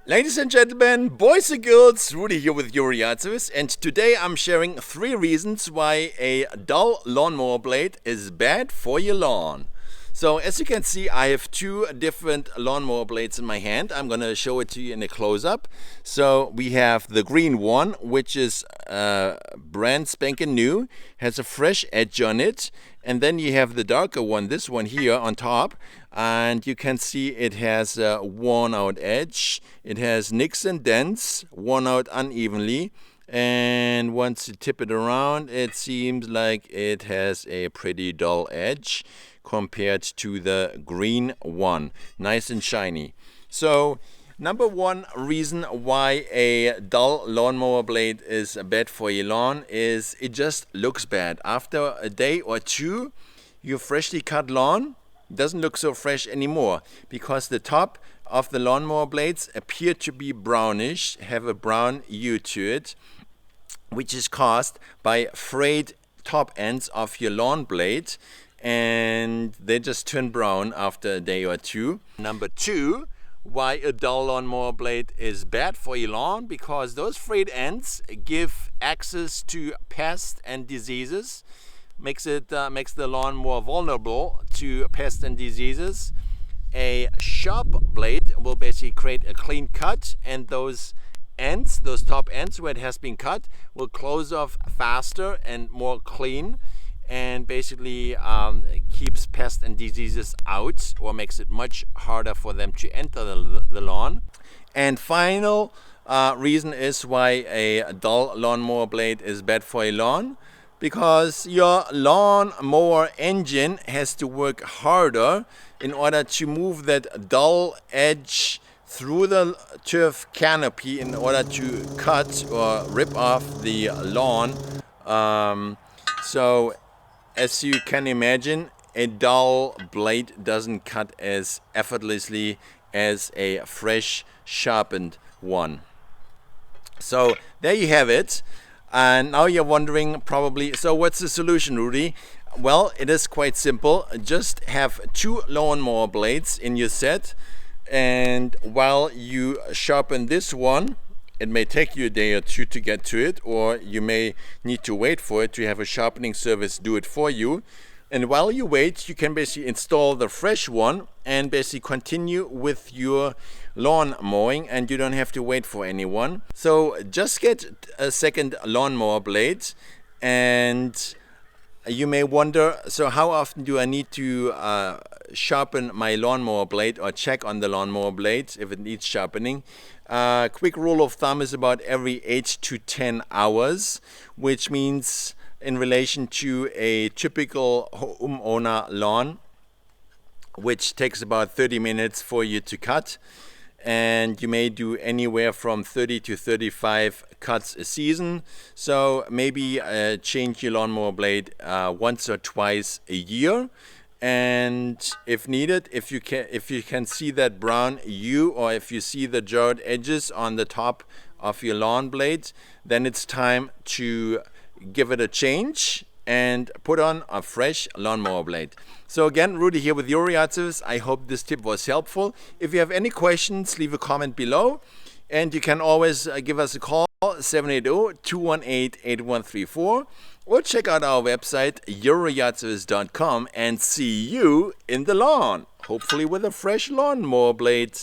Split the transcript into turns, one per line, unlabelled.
Ladies and gentlemen, boys and girls, Rudy here with your yard service, and today I'm sharing 3 reasons why a dull lawnmower blade is bad for your lawn. So as you can see, I have 2 different lawnmower blades in my hand. I'm going to show it to you in a close-up. So we have the green one, which is brand spanking new, has a fresh edge on it. And then you have the darker one, this one here on top. And you can see it has a worn out edge. It has nicks and dents, worn out unevenly. And once you tip it around, it seems like it has a pretty dull edge compared to the green one, nice and shiny. So number 1 reason why a dull lawnmower blade is bad for your lawn is it just looks bad. After a day or 2, your freshly cut lawn doesn't look so fresh anymore because the top of the lawnmower blades appear to be brownish, have a brown hue to it, which is caused by frayed top ends of your lawn blade, and they just turn brown after a day or 2. Number 2, why a dull lawnmower blade is bad for your lawn, because those frayed ends give access to pests and diseases, makes the lawn more vulnerable to pests and diseases. A sharp blade will basically create a clean cut, and those ends, those top ends where it has been cut, will close off faster and more clean, and basically keeps pests and diseases out, or makes it much harder for them to enter the lawn. And final reason is why a dull lawnmower blade is bad for your lawn, because your lawnmower engine has to work harder in order to move that dull edge through the turf canopy in order to cut or rip off the lawn. So as you can imagine, a dull blade doesn't cut as effortlessly as a fresh sharpened one. So there you have it. And now you're wondering probably, so what's the solution, Rudy? Well, it is quite simple. Just have 2 lawnmower blades in your set, and while you sharpen this one, it may take you a day or 2 to get to it, or you may need to wait for it to have a sharpening service do it for you. And while you wait, you can basically install the fresh one and basically continue with your lawn mowing, and you don't have to wait for anyone. So just get a second lawnmower blade. And you may wonder, so how often do I need to sharpen my lawnmower blade or check on the lawnmower blade if it needs sharpening? Quick rule of thumb is about every 8 to 10 hours, which means in relation to a typical homeowner lawn, which takes about 30 minutes for you to cut, and you may do anywhere from 30 to 35 cuts a season. So maybe change your lawnmower blade once or twice a year. And if needed, if you can see that brown hue, or if you see the jarred edges on the top of your lawn blade, then it's time to give it a change and put on a fresh lawnmower blade. So again, Rudy here with your yard service. I hope this tip was helpful. If you have any questions, leave a comment below, and you can always give us a call, 780-218-8134, or check out our website, youryardservice.com, and see you in the lawn, hopefully with a fresh lawnmower blade.